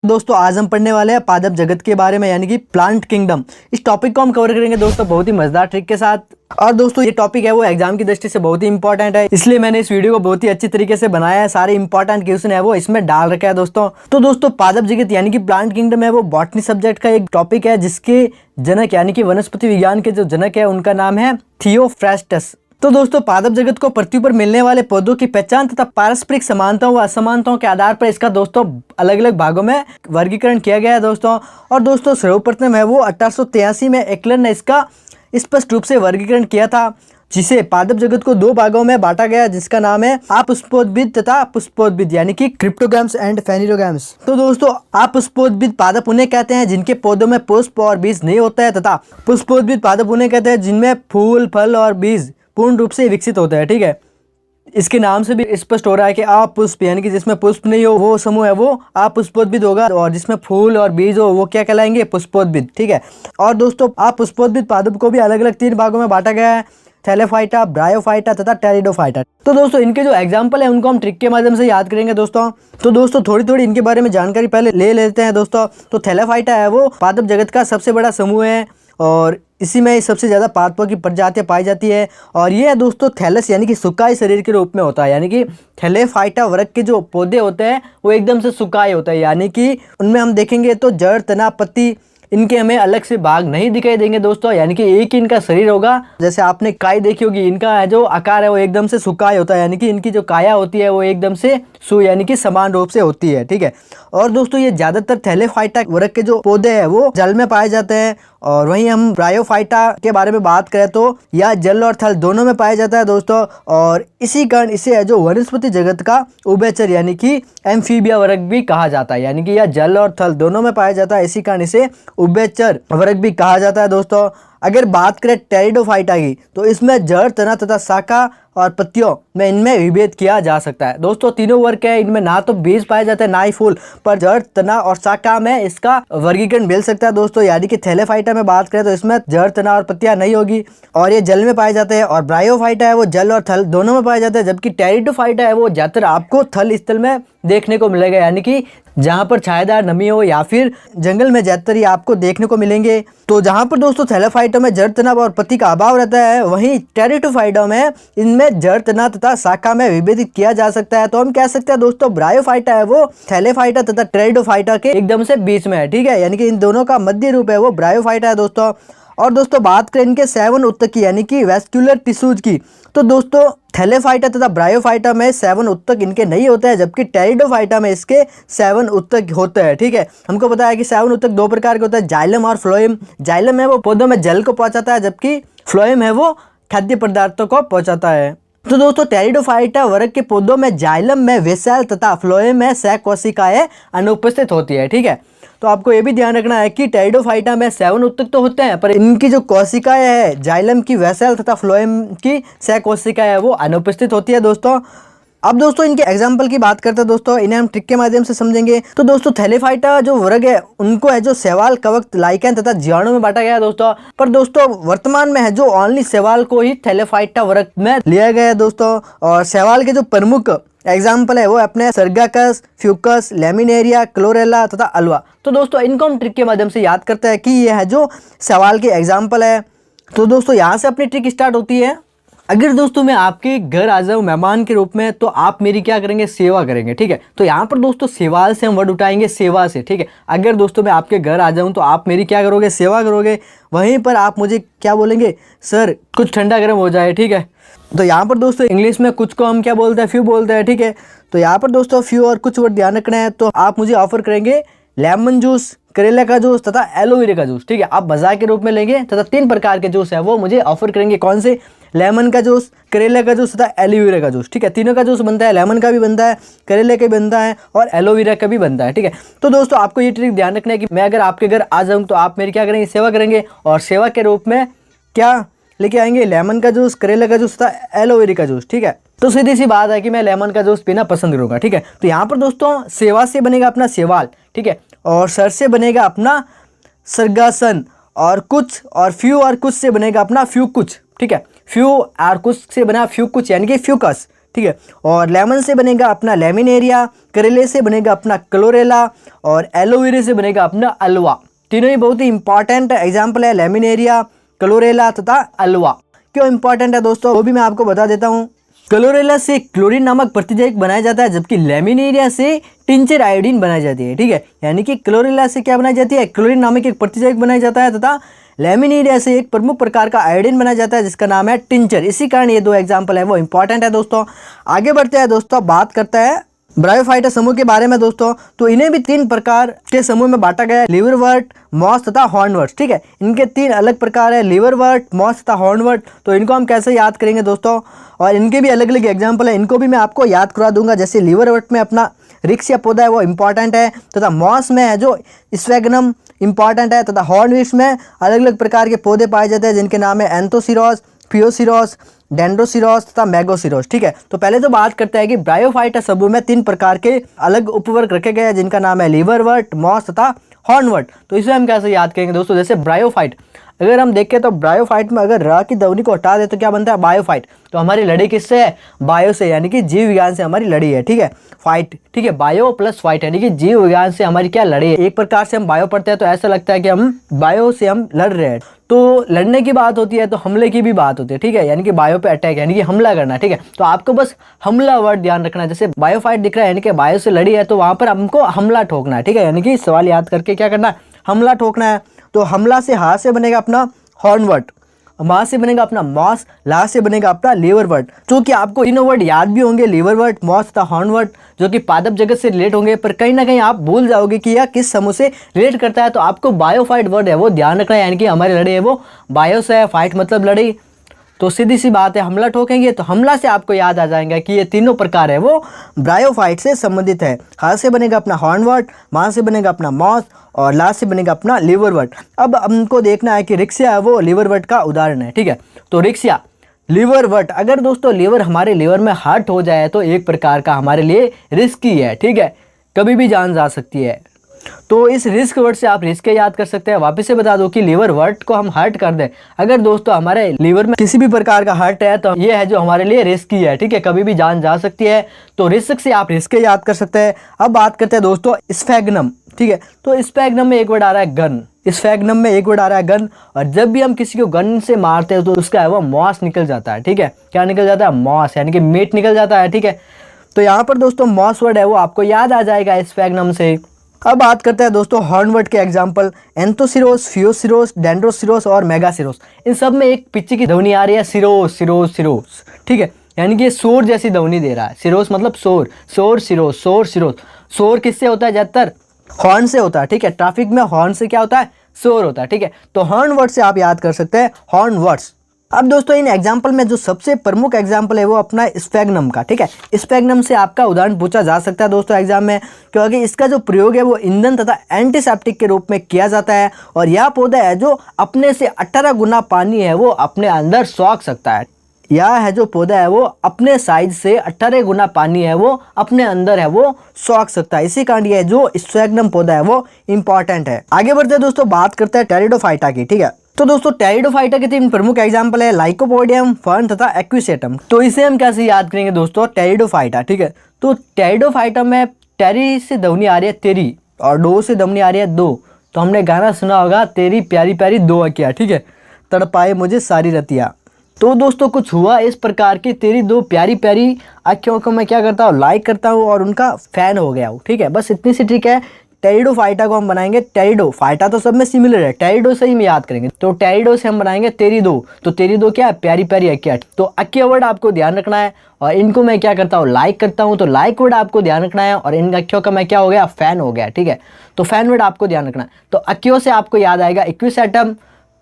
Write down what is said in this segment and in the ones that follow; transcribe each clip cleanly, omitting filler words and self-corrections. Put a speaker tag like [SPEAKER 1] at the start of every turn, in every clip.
[SPEAKER 1] दोस्तों आज हम पढ़ने वाले हैं पादप जगत के बारे में, यानी कि प्लांट किंगडम। इस टॉपिक को हम कवर करेंगे दोस्तों बहुत ही मजेदार ट्रिक के साथ। और दोस्तों ये टॉपिक है वो एग्जाम की दृष्टि से बहुत ही इंपॉर्टेंट है, इसलिए मैंने इस वीडियो को बहुत ही अच्छी तरीके से बनाया है। सारे इंपॉर्टेंट क्वेश्चन है वो इसमें डाल रखा है दोस्तों। तो दोस्तों पादप जगत यानी कि प्लांट किंगडम है वो बॉटनी सब्जेक्ट का एक टॉपिक है, जिसके जनक यानी कि वनस्पति विज्ञान के जो जनक है उनका नाम है थियोफ्रास्टस। तो दोस्तों पादप जगत को पृथ्वी पर मिलने वाले पौधों की पहचान तथा पारस्परिक समानताओं व असमानताओं के आधार पर इसका दोस्तों अलग अलग भागों में वर्गीकरण किया गया है दोस्तों। और दोस्तों सर्वप्रथम है वो 1883 में एक्लर ने इसका स्पष्ट रूप से वर्गीकरण किया था, जिसे पादप जगत को दो भागों में बांटा गया, जिसका नाम है अपुष्पोद्भिद तथा पुष्पोद्भिद यानी कि क्रिप्टोगैम्स एंड फेनिरोगैम्स। तो दोस्तों अपुष्पोद्भिद पादप उन्हें कहते हैं जिनके पौधों में पुष्प और बीज नहीं होता है, तथा पुष्पोद्भिद पादप उन्हें कहते हैं जिनमें फूल फल और बीज पूर्ण रूप से विकसित होता है। ठीक है, इसके नाम से भी स्पष्ट हो रहा है कि अपुष्प यानी कि जिसमें पुष्प नहीं हो वो समूह है वो अपुष्पोद्भिद होगा, और जिसमें फूल और बीज हो वो क्या कहलाएंगे, पुष्पोद्भिद। ठीक है, और दोस्तों अपुष्पोद्भिद पादप को भी अलग अलग तीन भागों में बांटा गया है, थैलेफाइटा, ब्रायोफाइटा तथा टेरिडोफाइटा। तो दोस्तों इनके जो एग्जाम्पल है उनको हम ट्रिक के माध्यम से याद करेंगे दोस्तों। तो दोस्तों थोड़ी थोड़ी इनके बारे में जानकारी पहले ले लेते हैं दोस्तों। तो थैलेफाइटा है वो पादप जगत का सबसे बड़ा समूह है, और इसी में सबसे ज़्यादा पादपों की प्रजातियां पाई जाती है। और ये है दोस्तों थैलस यानी कि सुकाय शरीर के रूप में होता है, यानी कि थैलेफाइटा वर्ग के जो पौधे होते हैं वो एकदम से सुकाय होता है, यानी कि उनमें हम देखेंगे तो जड़, तना, पत्ती इनके हमें अलग से भाग नहीं दिखाई देंगे दोस्तों, यानी कि एक ही इनका शरीर होगा। जैसे आपने काय देखी होगी, इनका जो आकार है वो एकदम से सुकाय होता है, यानी कि इनकी जो काया होती है वो एकदम से यानी कि समान रूप से होती है। ठीक है, और दोस्तों ये ज्यादातर थैलेफाइटा वर्ग के जो पौधे हैं वो जल में पाए जाते हैं, और वहीं हम ब्रायोफाइटा के बारे में बात करें तो यह जल और थल दोनों में पाया जाता है दोस्तों। और इसी कारण इसे है जो वनस्पति जगत का उभयचर यानी कि एम्फीबिया वर्ग भी कहा जाता है, यानी कि यह जल और थल दोनों में पाया जाता है, इसी कारण इसे उभयचर वर्ग भी कहा जाता है दोस्तों। अगर बात करें टेरिडोफाइटा की तो इसमें जड़, तना तथा शाखा और पत्तियों में इनमें विभेद किया जा सकता है दोस्तों। तीनों वर्ग है, इनमें ना तो बीज पाए जाते हैं ना ही फूल, पर जड़, तना और शाखा में इसका वर्गीकरण मिल सकता है दोस्तों। यानी कि थैलेफाइटा में बात करें तो इसमें जड़, तना और पत्तियां नहीं होगी, और ये जल में पाए जाते हैं। और ब्रायोफाइटा है वो जल और थल दोनों में पाए जाते हैं, जबकि टेरिडोफाइटा है वो ज्यादातर आपको थल स्थल में देखने को मिलेगा, यानी कि जहां पर छायादार नमी हो या फिर जंगल में ज्यादातर ये आपको देखने को मिलेंगे। तो जहां पर दोस्तों थैलेफाइटा में जड़, तना और पत्ती का अभाव रहता है, वहीं टेरिडोफाइटा में इनमें जड़, तना तथा शाखा में विभेदित किया जा सकता है। तो हम कह सकते हैं दोस्तों ब्रायोफाइटा है वो थैलेफाइटा तथा टेरिडोफाइटा के एकदम से बीच में है। ठीक है, यानी कि इन दोनों का मध्य रूप है वो ब्रायोफाइटा है दोस्तों। और दोस्तों बात करें इनके सेवन उत्तक की यानी कि वेस्क्यूलर टिश्यूज की, तो दोस्तों थैलेफाइटा तथा ब्रायोफाइटा में सेवन उत्तक इनके नहीं होते हैं, जबकि टेरिडोफाइटा में इसके सेवन उत्तक होते हैं। ठीक है, हमको पता है कि सेवन उत्तक दो प्रकार के होते हैं, जाइलम और फ्लोएम। जाइलम है वो पौधों में जल को पहुंचाता है, जबकि फ्लोएम है वो खाद्य पदार्थों को पहुंचाता है। तो दोस्तों टेरिडोफाइटा वर्ग के पौधों में जाइलम में वेसेल तथा फ्लोएम में सहकोशिकाएं अनुपस्थित होती है। ठीक है, तो आपको ये भी ध्यान रखना है कि टेरिडोफाइटा में सेवन उत्तक तो होते हैं, पर इनकी जो कोशिकाएं है जाइलम की वेसेल तथा फ्लोएम की सहकोशिकाएं है वो अनुपस्थित होती है दोस्तों। अब दोस्तों इनके एग्जाम्पल की बात करते हैं दोस्तों, इन्हें हम ट्रिक के माध्यम से समझेंगे। तो दोस्तों थैलेफाइटा जो वर्ग है उनको है जो शैवाल, कवक, लाइकेन तथा जीवाणु में बांटा गया है दोस्तों। पर दोस्तों वर्तमान में है जो ओनली शैवाल को ही थैलेफाइटा वर्ग में लिया गया है दोस्तों। और शैवाल के जो प्रमुख एग्जाम्पल है वो अपने सर्गाकस, फ्यूकस, लेमिनेरिया, क्लोरेला तथा अल्वा। तो दोस्तों इनको हम ट्रिक के माध्यम से याद करते हैं कि ये है जो शैवाल के एग्जाम्पल है। तो दोस्तों यहाँ से अपनी ट्रिक स्टार्ट होती है। अगर दोस्तों मैं आपके घर आ जाऊँ मेहमान के रूप में, तो आप मेरी क्या करेंगे, सेवा करेंगे। ठीक है, तो यहाँ पर दोस्तों सेवाल से हम वर्ड उठाएंगे, सेवा से। ठीक है, अगर दोस्तों मैं आपके घर आ जाऊँ तो आप मेरी क्या करोगे, सेवा करोगे। वहीं पर आप मुझे क्या बोलेंगे, सर कुछ ठंडा गर्म हो जाए। ठीक है, तो यहाँ पर दोस्तों इंग्लिश में कुछ को हम क्या बोलते हैं, फ्यू बोलते हैं। ठीक है, तो यहाँ पर दोस्तों फ्यू और कुछ वर्ड ध्यान रखना है। तो आप मुझे ऑफर करेंगे लेमन जूस, करेला का जूस तथा एलोवेरा का जूस। ठीक है, आप बाजार के रूप में लेंगे तथा तीन प्रकार के जूस है वो मुझे ऑफर करेंगे। कौन से, लेमन का जूस, करेला का जूस तथा एलोवेरा का जूस। ठीक है, तीनों का जूस बनता है, लेमन का भी बनता है, करेले का भी बनता है और एलोवेरा का भी बनता है। ठीक है, तो दोस्तों आपको ये ट्रिक ध्यान रखना है कि मैं अगर आपके घर आ जाऊँ तो आप मेरी क्या करेंगे, सेवा करेंगे। और सेवा के रूप में क्या लेके आएंगे, लेमन का जूस, करेला का जूस तथा एलोवेरा का जूस। ठीक है, तो सीधी सी बात है कि मैं लेमन का जूस पीना पसंद करूंगा। ठीक है, तो यहाँ पर दोस्तों सेवा से बनेगा अपना सेवाल। ठीक है, और सर से बनेगा अपना सर्गासन, और कुछ और फ्यू और कुछ से बनेगा अपना फ्यू कुछ। ठीक है, फ्यू और कुछ से बना फ्यू कुछ यानी कि फ्यूकस। ठीक है। और लेमन से बनेगा अपना लेमिनेरिया, करेले से बनेगा अपना क्लोरेला और एलोवेरा से बनेगा अपना अल्वा। तीनों ही बहुत ही इंपॉर्टेंट एग्जाम्पल है, लेमिनेरिया, क्लोरेला तथा अल्वा। क्यों इंपॉर्टेंट है दोस्तों वो भी मैं आपको बता देता हूँ। क्लोरेला से क्लोरीन नामक प्रतिजैविक बनाया जाता है, जबकि लेमिनेरिया से टिंचर आयोडीन बनाई जाती है, ठीक है। यानी कि क्लोरेला से क्या बनाई जाती है, क्लोरीन नामक एक प्रतिजैविक बनाया जाता है तथा लेमिनेरिया से एक प्रमुख प्रकार का आयोडीन बनाया जाता है जिसका नाम है टिंचर। इसी कारण ये दो एग्जाम्पल है वो इंपॉर्टेंट है दोस्तों। आगे बढ़ते हैं दोस्तों, बात करता है ब्रायोफाइटा समूह के बारे में दोस्तों। तो इन्हें भी 3 प्रकार के समूह में बांटा गया है, लिवरवर्ट, मॉस तथा हॉर्नवर्ट, ठीक है। इनके 3 अलग प्रकार है, लिवरवर्ट, मॉस तथा हॉर्नवर्ट। तो इनको हम कैसे याद करेंगे दोस्तों, और इनके भी अलग अलग एग्जाम्पल है, इनको भी मैं आपको याद करा दूंगा। जैसे लिवरवर्ट में अपना रिक्स या पौधा है वो इंपॉर्टेंट है, तथा मॉस में है जो स्फेगनम इंपॉर्टेंट है, तथा हॉर्नविट्स में अलग अलग प्रकार के पौधे पाए जाते हैं जिनके नाम है एंथोसिरोस, फियोसिरोस, डेंड्रोसिरोस तथा मैगोसिरोस, ठीक है। तो पहले तो बात करते हैं कि ब्रायोफाइटा समूह में 3 प्रकार के अलग उपवर्ग रखे गए हैं जिनका नाम है लिवरवर्ट, मॉस तथा हॉर्नवर्ट। तो इसे हम कैसे याद करेंगे दोस्तों, जैसे ब्रायोफाइट अगर हम देखें तो ब्रायोफाइट में अगर रा की ध्वनि को हटा दे तो क्या बनता है, बायोफाइट। तो हमारी लड़ी किससे है, बायो से, यानी कि जीव विज्ञान से हमारी लड़ी है, ठीक है। फाइट, ठीक है, बायो प्लस फाइट यानी कि जीव विज्ञान से हमारी क्या लड़ी है। एक प्रकार से हम बायो पढ़ते हैं तो ऐसा लगता है कि हम बायो से हम लड़ रहे हैं, तो लड़ने की बात होती है तो हमले की भी बात होती है, ठीक है। यानी कि बायो पे अटैक यानी कि हमला करना, ठीक है। तो आपको बस हमला वर्ड ध्यान रखना है। जैसे बायोफाइट दिख रहा है यानी कि बायो से लड़ी है तो वहां पर हमको हमला ठोकना है, ठीक है। यानी कि सवाल याद करके क्या करना है, हमला ठोकना है। तो हमला से हाथ से बनेगा अपना हॉर्नवर्ट, माँ से बनेगा अपना मॉस, ला से बनेगा अपना लिवरवर्ट। क्योंकि आपको तीनों वर्ड याद भी होंगे, लिवरवर्ट, मॉस तथा हॉर्नवर्ट, जो कि पादप जगत से रिलेट होंगे, पर कहीं ना कहीं आप भूल जाओगे कि यह किस समूह से रिलेट करता है। तो आपको बायोफाइट वर्ड है वो ध्यान रखना है, यानी कि हमारी लड़ी है वो बायो से है, फाइट मतलब लड़ी। तो सीधी सी बात है, हमला ठोकेंगे तो हमला से आपको याद आ जाएगा कि ये तीनों प्रकार है वो ब्रायोफाइट से संबंधित है। हाथ से बनेगा अपना हॉर्नवर्ट, माँ से बनेगा अपना मॉस और ला से बनेगा अपना लिवरवर्ट। अब हमको देखना है कि रिक्सिया है वो लिवरवर्ट का उदाहरण है, ठीक है। तो रिक्सिया, लिवरवर्ट, अगर दोस्तों लीवर हमारे लीवर में हर्ट हो जाए तो एक प्रकार का हमारे लिए रिस्की है, ठीक है, कभी भी जान जा सकती है। तो इस रिस्क वर्ड से आप रिस्क याद कर सकते हैं। वापस से बता दो कि लीवर वर्ड को हम हर्ट कर दें, अगर दोस्तों हमारे लीवर में किसी भी प्रकार का हर्ट है तो ये है जो हमारे लिए रिस्की है, ठीक है, कभी भी जान जा सकती है। तो रिस्क से आप रिस्क याद कर सकते हैं। अब बात करते हैं दोस्तों स्फेगनम, ठीक है। तो स्फेगनम में एक वर्ड आ रहा है गन, स्फेगनम में एक वर्ड आ रहा है गन, और जब भी हम किसी को गन से मारते हैं तो उसका है वो मॉस निकल जाता है, ठीक है। क्या निकल जाता है, मॉस, यानी कि मीट निकल जाता है, ठीक है। तो यहाँ पर दोस्तों मॉस वर्ड है वो आपको याद आ जाएगा स्फेगनम से। अब बात करते हैं दोस्तों हॉर्नवर्ट के एग्जाम्पल, एंथोसिरोस, फियोसिरोस, डेंड्रोसिरोस और मेगासिरोस। इन सब में एक पिच्ची की ध्वनि आ रही है, सिरोस सिरोस सिरोस, ठीक है। यानी कि शोर जैसी ध्वनि दे रहा है, सिरोस मतलब शोर, शोर सिरोस, शोर सिरोस। शोर किससे होता है, ज्यादातर हॉर्न से होता है, ठीक है। ट्रैफिक में हॉर्न से क्या होता है, शोर होता है, ठीक है। तो हॉर्न वर्ड से आप याद कर सकते हैं हॉर्न वर्ड्स। अब दोस्तों इन एग्जाम्पल में जो सबसे प्रमुख एग्जाम्पल है वो अपना स्फेगनम का, ठीक है। स्फेगनम से आपका उदाहरण पूछा जा सकता है दोस्तों एग्जाम में, क्योंकि इसका जो प्रयोग है वो ईंधन तथा एंटीसेप्टिक के रूप में किया जाता है, और यह पौधा है जो अपने से 18 गुना पानी है वो अपने अंदर सोख सकता है। यह है जो पौधा है वो अपने साइज से 18 गुना पानी है वो अपने अंदर है वो सोख सकता है। इसी कारण यह जो स्फेगनम पौधा है वो इंपॉर्टेंट है। आगे बढ़ते हैं दोस्तों, बात करते हैं टेरिडोफाइटा की, ठीक है। तो दोस्तों टेरिडोफाइटा के 3 प्रमुख एग्जाम्पल है, लाइकोपोडियम, फर्न तथा एक्विसेटम। तो इसे हम कैसे याद करेंगे दोस्तों, टेरिडोफाइटा, ठीक है। तो टेरिडोफाइटा में टेरी से ध्वनि आ रही है तेरी और डो से ध्वनि आ रही है दो। तो हमने गाना सुना होगा, तेरी प्यारी प्यारी दो अखियाँ, ठीक है, तड़पाए मुझे सारी रतिया। तो दोस्तों कुछ हुआ इस प्रकार की, तेरी दो प्यारी प्यारी आँखों को मैं क्या करता हूँ, लाइक करता हूँ और उनका फैन हो गया हूँ, ठीक है। बस इतनी सी ट्रिक है। टेरिडोफाइटा को हम बनाएंगे टेरिडो, फाइटा तो सब में सिमिलर है, टेरिडो से ही हम याद करेंगे। तो टेरिडो से हम बनाएंगे तेरी दो। तो तेरी दो क्या है, प्यारी प्यारी अखियाँ। तो अखिया वर्ड आपको ध्यान रखना है, और इनको मैं क्या करता हूँ, लाइक करता हूँ। तो लाइक वर्ड आपको ध्यान रखना है, और इन अखियों का मैं क्या हो गया, फैन हो गया, ठीक है। तो फैन वर्ड आपको ध्यान रखना है। तो अखियों से आपको याद आएगा एक्विसेटम,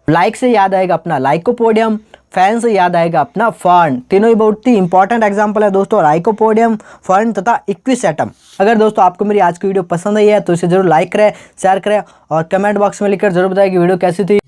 [SPEAKER 1] लाइक से याद आएगा अपना लाइकोपोडियम, फैन से याद आएगा अपना फर्न। तीनों ही बहुत ही इंपॉर्टेंट एग्जांपल है दोस्तों, लाइकोपोडियम, फर्न तथा एक्विसेटम। अगर दोस्तों आपको मेरी आज की वीडियो पसंद आई है तो इसे जरूर लाइक करें, शेयर करें और कमेंट बॉक्स में लिखकर जरूर बताएं कि वीडियो कैसी थी।